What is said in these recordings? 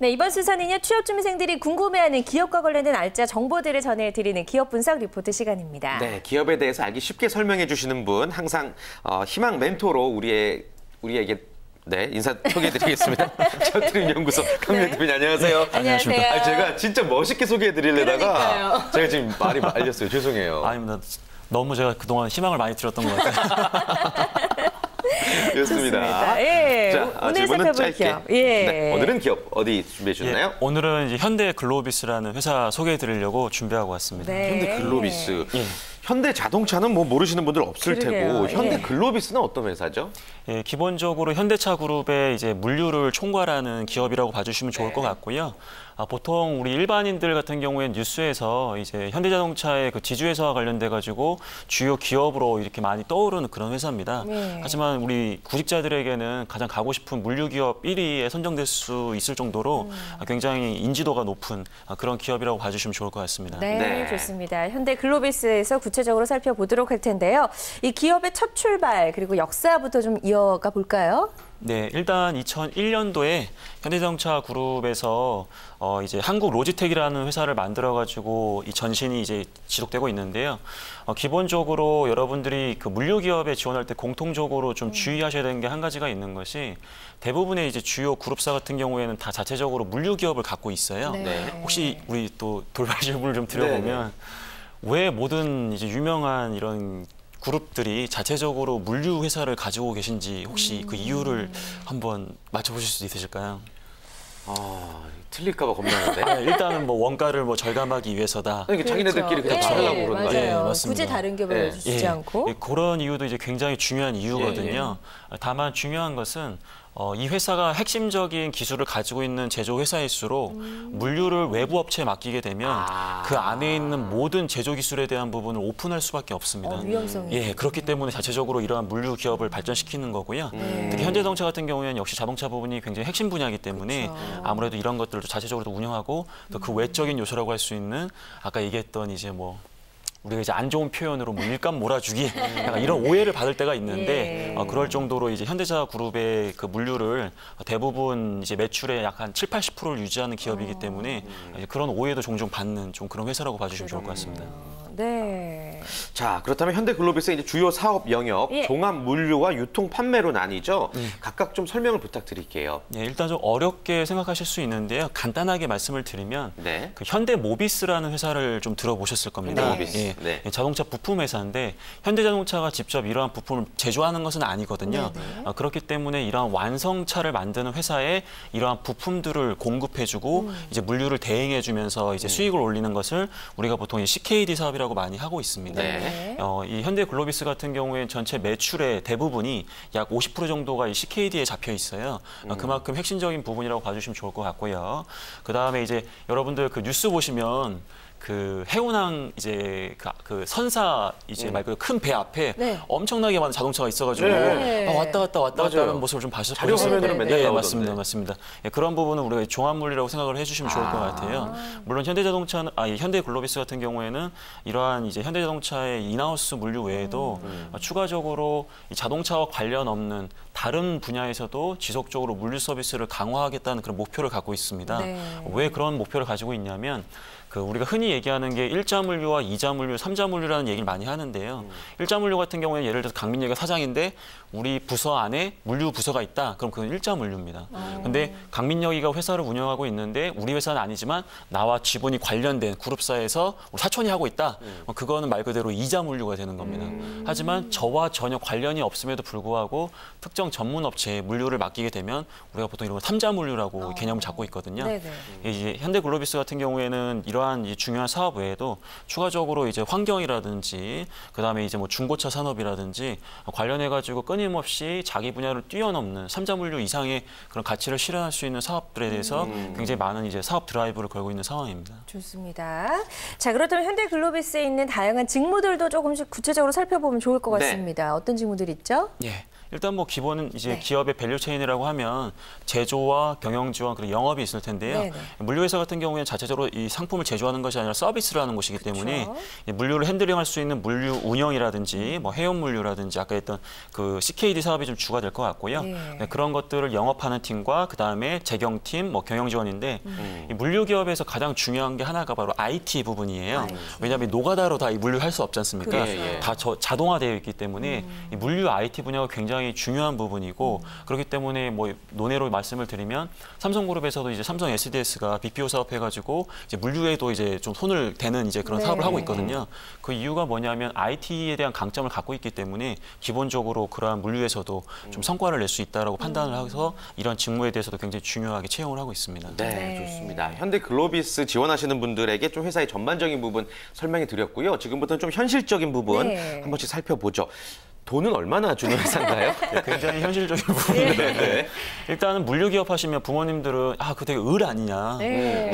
네, 이번 순서는요, 취업준비생들이 궁금해하는 기업과 관련된 알짜 정보들을 전해드리는 기업 분석 리포트 시간입니다. 네, 기업에 대해서 알기 쉽게 설명해 주시는 분, 항상 희망 멘토로 우리에게 네, 인사 소개해드리겠습니다. 셔틀림 연구소 강민혜 대표님, 안녕하세요. 안녕하세요. 제가 진짜 멋있게 소개해드리려다가 제가 지금 말이 말렸어요. 죄송해요. 아닙니다. 너무 제가 그동안 희망을 많이 드렸던 것 같아요. 좋습니다. 예, 자, 오늘 질문은 살펴볼 짧게. 기업. 예. 네, 오늘은 기업 어디 준비해 주셨나요? 예, 오늘은 이제 현대 글로비스라는 회사 소개해드리려고 준비하고 왔습니다. 네. 현대 글로비스. 예. 현대 자동차는 뭐 모르시는 분들 없을 그러게요. 테고 현대 예. 글로비스는 어떤 회사죠? 예, 기본적으로 현대차 그룹의 이제 물류를 총괄하는 기업이라고 봐주시면 좋을 것 같고요. 보통 우리 일반인들 같은 경우에는 뉴스에서 이제 현대자동차의 그 지주회사와 관련돼 가지고 주요 기업으로 이렇게 많이 떠오르는 그런 회사입니다. 네. 하지만 우리 구직자들에게는 가장 가고 싶은 물류 기업 1위에 선정될 수 있을 정도로 굉장히 인지도가 높은 그런 기업이라고 봐주시면 좋을 것 같습니다. 네, 네. 좋습니다. 현대 글로비스에서 구체적으로 살펴보도록 할 텐데요. 이 기업의 첫 출발 그리고 역사부터 좀 이어가 볼까요? 네, 일단 2001년도에 현대자동차 그룹에서 이제 한국 로지텍이라는 회사를 만들어가지고 이 전신이 이제 지속되고 있는데요. 기본적으로 여러분들이 그 물류 기업에 지원할 때 공통적으로 좀 주의하셔야 되는 게 한 가지가 있는 것이 대부분의 이제 주요 그룹사 같은 경우에는 다 자체적으로 물류 기업을 갖고 있어요. 네. 혹시 우리 또 돌발 질문을 좀 드려보면 왜 모든 이제 유명한 이런 그룹들이 자체적으로 물류 회사를 가지고 계신지 혹시 그 이유를 한번 맞춰보실 수 있으실까요? 틀릴까 봐 겁나는데. 네, 일단은 뭐 원가를 뭐 절감하기 위해서다. 그러니까 자기네들끼리 그냥 네, 하려고 그러는 맞아요. 거예요. 맞습니다. 굳이 다른 기업을 주지 않고. 그런 이유도 이제 굉장히 중요한 이유거든요. 다만 중요한 것은 이 회사가 핵심적인 기술을 가지고 있는 제조 회사일수록 물류를 외부 업체에 맡기게 되면 그 안에 있는 모든 제조 기술에 대한 부분을 오픈할 수밖에 없습니다. 위험성이. 예, 그렇기 때문에 자체적으로 이러한 물류 기업을 발전시키는 거고요. 특히 현대자동차 같은 경우에는 역시 자동차 부분이 굉장히 핵심 분야이기 때문에 아무래도 이런 것들도 자체적으로 운영하고 또 그 외적인 요소라고 할 수 있는 아까 얘기했던 이제 뭐 우리가 이제 안 좋은 표현으로 뭐 일감 몰아주기 약간 이런 오해를 받을 때가 있는데 그럴 정도로 이제 현대차 그룹의 그 물류를 대부분 이제 매출의 약 한 70~80%를 유지하는 기업이기 때문에 이제 그런 오해도 종종 받는 좀 그런 회사라고 봐주시면 좋을 것 같습니다. 네. 자, 그렇다면 현대 글로비스의 이제 주요 사업 영역, 종합 물류와 유통 판매로 나뉘죠. 각각 좀 설명을 부탁드릴게요. 예, 일단 좀 어렵게 생각하실 수 있는데요. 간단하게 말씀을 드리면 네. 그 현대모비스라는 회사를 좀 들어보셨을 겁니다. 현대모비스. 예, 네. 자동차 부품 회사인데 현대자동차가 직접 이러한 부품을 제조하는 것은 아니거든요. 그렇기 때문에 이러한 완성차를 만드는 회사에 이러한 부품들을 공급해주고 이제 물류를 대행해주면서 이제 수익을 올리는 것을 우리가 보통 CKD 사업이라고 많이 하고 있습니다. 네. 이 현대글로비스 같은 경우에는 전체 매출의 대부분이 약 50% 정도가 이 CKD에 잡혀 있어요. 그만큼 핵심적인 부분이라고 봐주시면 좋을 것 같고요. 그 다음에 이제 여러분들 그 뉴스 보시면 그 해운항 이제 그 선사 이제 말 그대로 큰 배 앞에 엄청나게 많은 자동차가 있어가지고 왔다 갔다 하는 모습을 좀 보셨을 자료 화면으로 맨날 네, 나오던데. 맞습니다. 예, 그런 부분은 우리가 종합물류라고 생각을 해주시면 좋을 것 같아요. 물론 현대자동차는 현대글로비스 같은 경우에는 이러한 이제 현대자동차의 인하우스 물류 외에도 추가적으로 이 자동차와 관련 없는 다른 분야에서도 지속적으로 물류 서비스를 강화하겠다는 그런 목표를 갖고 있습니다. 왜 그런 목표를 가지고 있냐면 그 우리가 흔히 얘기하는 게 일자 물류와 이자 물류, 삼자 물류라는 얘기를 많이 하는데요. 일자 물류 같은 경우에는 예를 들어서 강민여기가 사장인데 우리 부서 안에 물류 부서가 있다. 그럼 그건 일자 물류입니다. 근데 강민여기가 회사를 운영하고 있는데 우리 회사는 아니지만 나와 지분이 관련된 그룹사에서 사촌이 하고 있다. 그거는 말 그대로 이자 물류가 되는 겁니다. 하지만 저와 전혀 관련이 없음에도 불구하고 특정 전문 업체에 물류를 맡기게 되면 우리가 보통 이런 걸 삼자 물류라고 개념을 잡고 있거든요. 이제 현대글로비스 같은 경우에는 이러한 이 중요한 사업 외에도 추가적으로 이제 환경이라든지 그다음에 이제 뭐 중고차 산업이라든지 관련해 가지고 끊임없이 자기 분야를 뛰어넘는 삼자 물류 이상의 그런 가치를 실현할 수 있는 사업들에 대해서 굉장히 많은 이제 사업 드라이브를 걸고 있는 상황입니다. 좋습니다. 자, 그렇다면 현대글로비스에 있는 다양한 직무들도 조금씩 구체적으로 살펴보면 좋을 것 같습니다. 어떤 직무들 있죠? 예. 일단 뭐 기본은 이제 기업의 밸류 체인이라고 하면 제조와 경영 지원 그리고 영업이 있을 텐데요. 네네. 물류회사 같은 경우에는 자체적으로 이 상품을 제조하는 것이 아니라 서비스를 하는 곳이기 때문에 이 물류를 핸들링할 수 있는 물류 운영이라든지 뭐 해운 물류라든지 아까 했던 그 CKD 사업이 좀 주가 될 것 같고요. 네, 그런 것들을 영업하는 팀과 그다음에 재경팀, 뭐 경영 지원인데 이 물류 기업에서 가장 중요한 게 하나가 바로 IT 부분이에요. 왜냐하면 노가다로 다 이 물류 할 수 없지 않습니까? 다 자동화되어 있기 때문에 이 물류 IT 분야가 굉장히 중요한 부분이고 그렇기 때문에 뭐 논외로 말씀을 드리면 삼성그룹에서도 이제 삼성 SDS가 BPO 사업 해가지고 이제 물류에도 이제 좀 손을 대는 이제 그런 사업을 하고 있거든요. 그 이유가 뭐냐면 IT에 대한 강점을 갖고 있기 때문에 기본적으로 그러한 물류에서도 좀 성과를 낼 수 있다라고 판단을 해서 이런 직무에 대해서도 굉장히 중요하게 채용을 하고 있습니다. 네, 좋습니다. 현대 글로비스 지원하시는 분들에게 좀 회사의 전반적인 부분 설명해 드렸고요. 지금부터는 좀 현실적인 부분 한 번씩 살펴보죠. 돈은 얼마나 주는 회사인가요? 네, 굉장히 현실적인 부분인데 일단은 물류기업 하시면 부모님들은 그거 되게 을 아니냐.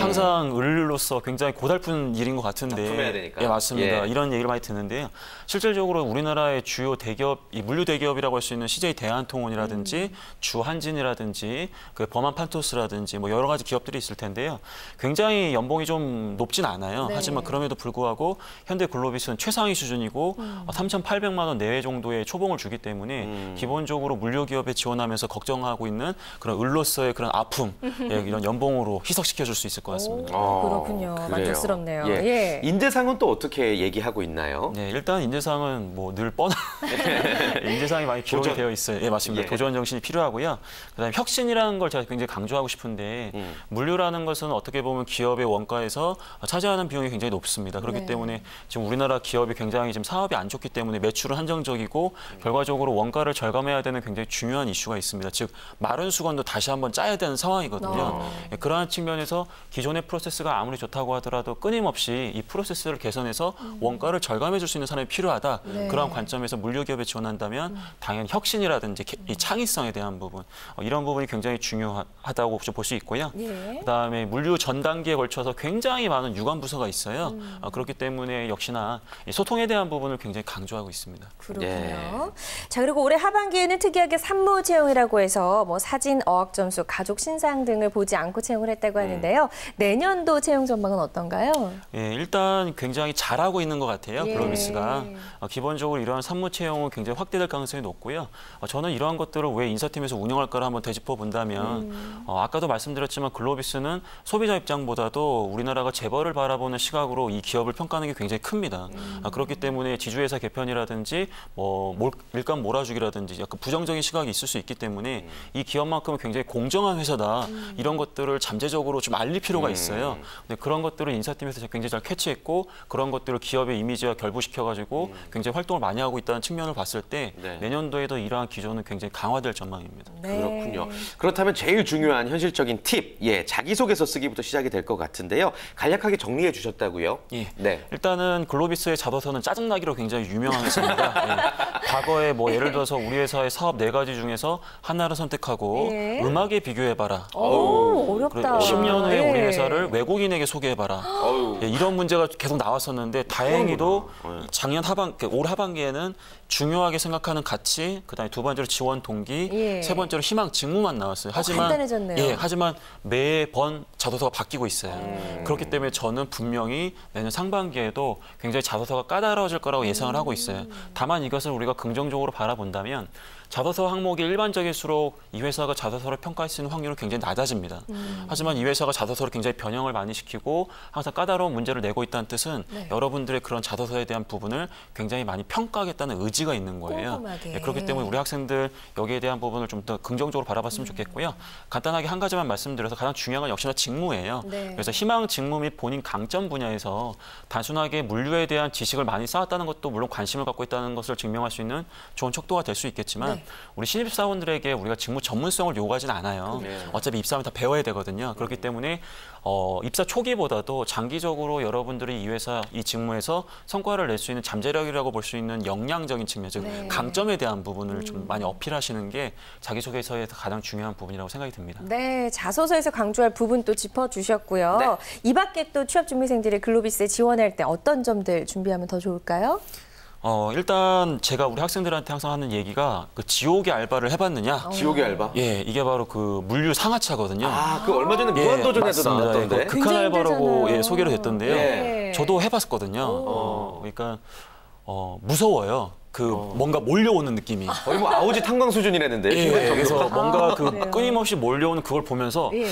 항상 을로서 굉장히 고달픈 일인 것 같은데. 품어야 되니까. 예, 맞습니다. 이런 얘기를 많이 듣는데요. 실질적으로 우리나라의 주요 대기업, 이 물류 대기업이라고 할 수 있는 CJ 대한통운이라든지 주한진이라든지 그 범한 판토스라든지 뭐 여러 가지 기업들이 있을 텐데요. 굉장히 연봉이 좀 높진 않아요. 하지만 그럼에도 불구하고 현대 글로비스는 최상위 수준이고 3,800만 원 내외 정도의 초봉을 주기 때문에 기본적으로 물류기업에 지원하면서 걱정하고 있는 그런 을로서의 그런 아픔, 이런 연봉으로 희석시켜줄 수 있을 것 같습니다. 그렇군요. 그래요. 만족스럽네요. 인재상은 또 어떻게 얘기하고 있나요? 네, 일단 인재상은 뭐 늘 뻔한 인재상이 많이 기록이 되어 있어요. 예, 맞습니다. 도전 정신이 필요하고요. 그다음에 혁신이라는 걸 제가 굉장히 강조하고 싶은데 물류라는 것은 어떻게 보면 기업의 원가에서 차지하는 비용이 굉장히 높습니다. 그렇기 때문에 지금 우리나라 기업이 굉장히 지금 사업이 안 좋기 때문에 매출은 한정적이고 결과적으로 원가를 절감해야 되는 굉장히 중요한 이슈가 있습니다. 즉 마른 수건도 다시 한번 짜야 되는 상황이거든요. 그러한 측면에서 기존의 프로세스가 아무리 좋다고 하더라도 끊임없이 이 프로세스를 개선해서 원가를 절감해 줄 수 있는 사람이 필요하다. 그런 관점에서 물류기업에 지원한다면 당연히 혁신이라든지 이 창의성에 대한 부분 이런 부분이 굉장히 중요하다고 볼 수 있고요. 그다음에 물류 전 단계에 걸쳐서 굉장히 많은 유관 부서가 있어요. 그렇기 때문에 역시나 이 소통에 대한 부분을 굉장히 강조하고 있습니다. 그렇군요. 자, 그리고 올해 하반기에는 특이하게 산무 채용이라고 해서 뭐 사진, 어학 점수, 가족 신상 등을 보지 않고 채용을 했다고 하는데요. 내년도 채용 전망은 어떤가요? 예, 일단 굉장히 잘하고 있는 것 같아요. 글로비스가. 기본적으로 이러한 산무 채용은 굉장히 확대될 가능성이 높고요. 저는 이러한 것들을 왜 인사팀에서 운영할까를 한번 되짚어 본다면 아까도 말씀드렸지만 글로비스는 소비자 입장보다도 우리나라가 재벌을 바라보는 시각으로 이 기업을 평가하는 게 굉장히 큽니다. 그렇기 때문에 지주회사 개편이라든지 뭐 밀감 몰아주기라든지 약간 부정적인 시각이 있을 수 있기 때문에 이 기업만큼은 굉장히 공정한 회사다. 이런 것들을 잠재적으로 좀 알릴 필요가 있어요. 근데 그런 것들을 인사팀에서 굉장히 잘 캐치했고 그런 것들을 기업의 이미지와 결부시켜가지고 굉장히 활동을 많이 하고 있다는 측면을 봤을 때 내년도에도 이러한 기조는 굉장히 강화될 전망입니다. 그렇군요. 그렇다면 제일 중요한 현실적인 팁, 자기소개서 쓰기부터 시작이 될 것 같은데요. 간략하게 정리해 주셨다고요? 네. 일단은 글로비스의 자소서는 짜증나기로 굉장히 유명한 회사입니다. 과거에 뭐 예를 들어서 우리 회사의 사업 4가지 중에서 하나를 선택하고 음악에 비교해봐라. 어렵다. 10년 후에 우리 회사를 외국인에게 소개해봐라. 이런 문제가 계속 나왔었는데 다행히도 작년 올 하반기에는 중요하게 생각하는 가치, 그다음에 두 번째로 지원 동기, 세 번째로 희망 직무만 나왔어요. 하지만 간단해졌네요. 하지만 매번 자소서가 바뀌고 있어요. 그렇기 때문에 저는 분명히 내년 상반기에도 굉장히 자소서가 까다로워질 거라고 예상을 하고 있어요. 다만 이것을 우리가 긍정적으로 바라본다면 자소서 항목이 일반적일수록 이 회사가 자소서를 평가할 수 있는 확률은 굉장히 낮아집니다. 하지만 이 회사가 자소서를 굉장히 변형을 많이 시키고 항상 까다로운 문제를 내고 있다는 뜻은 여러분들의 그런 자소서에 대한 부분을 굉장히 많이 평가하겠다는 의지가 있는 거예요. 그렇기 때문에 우리 학생들 여기에 대한 부분을 좀 더 긍정적으로 바라봤으면 좋겠고요. 간단하게 한 가지만 말씀드려서 가장 중요한 건 역시나 직무예요. 그래서 희망 직무 및 본인 강점 분야에서 단순하게 물류에 대한 지식을 많이 쌓았다는 것도 물론 관심을 갖고 있다는 것을 증명할 수 있는 좋은 척도가 될 수 있겠지만 우리 신입사원들에게 우리가 직무 전문성을 요구하지는 않아요. 어차피 입사하면 다 배워야 되거든요. 그렇기 때문에 입사 초기보다도 장기적으로 여러분들이 이 회사, 이 직무에서 성과를 낼 수 있는 잠재력이라고 볼 수 있는 역량적인 측면, 즉 강점에 대한 부분을 좀 많이 어필하시는 게 자기소개서에서 가장 중요한 부분이라고 생각이 듭니다. 네, 자소서에서 강조할 부분 또 짚어주셨고요. 이 밖에 또 취업준비생들이 글로비스에 지원할 때 어떤 점들 준비하면 더 좋을까요? 일단 제가 우리 학생들한테 항상 하는 얘기가 그 지옥의 알바를 해봤느냐? 지옥의 알바? 예, 이게 바로 그 물류 상하차거든요. 그 얼마 전에 무한도전에도 맞습니다. 나왔던데. 극한 알바라고 소개를 됐던데요. 예. 저도 해봤거든요. 그러니까 무서워요. 뭔가 몰려오는 느낌이. 거의 뭐 아오지 탄광 수준이라는데. 예, 그래서 뭔가 그래요? 끊임없이 몰려오는 그걸 보면서 예.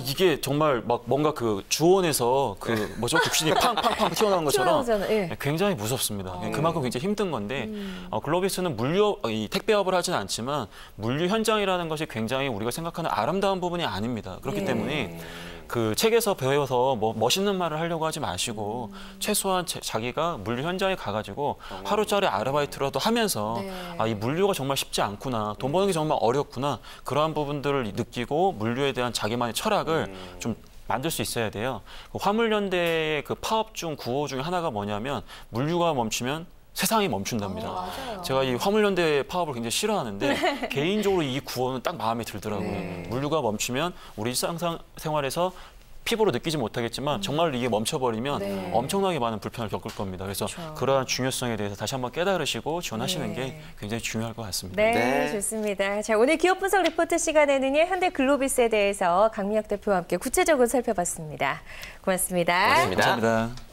이게 정말 막 뭔가 주원에서 독신이 팡팡팡 튀어나온 것처럼 튀어나오잖아요. 예. 굉장히 무섭습니다. 그만큼 굉장히 힘든 건데 글로비스는 이 택배업을 하지는 않지만 물류 현장이라는 것이 굉장히 우리가 생각하는 아름다운 부분이 아닙니다. 그렇기 예. 때문에 그 책에서 배워서 멋있는 말을 하려고 하지 마시고 최소한 자기가 물류 현장에 가가지고 하루짜리 아르바이트라도 하면서 이 물류가 정말 쉽지 않구나, 돈 버는 게 정말 어렵구나, 그러한 부분들을 느끼고 물류에 대한 자기만의 철학을 좀 만들 수 있어야 돼요. 화물연대의 그 파업 중 구호 중에 하나가 뭐냐면 물류가 멈추면 세상이 멈춘답니다. 제가 이 화물연대 파업을 굉장히 싫어하는데 개인적으로 이 구호는 딱 마음에 들더라고요. 물류가 멈추면 우리 일상생활에서 피부로 느끼지 못하겠지만 정말 이게 멈춰버리면 엄청나게 많은 불편을 겪을 겁니다. 그래서 그러한 중요성에 대해서 다시 한번 깨달으시고 지원하시는 게 굉장히 중요할 것 같습니다. 네, 좋습니다. 자, 오늘 기업 분석 리포트 시간에는요, 현대 글로비스에 대해서 강민혁 대표와 함께 구체적으로 살펴봤습니다. 고맙습니다. 고맙습니다. 감사합니다.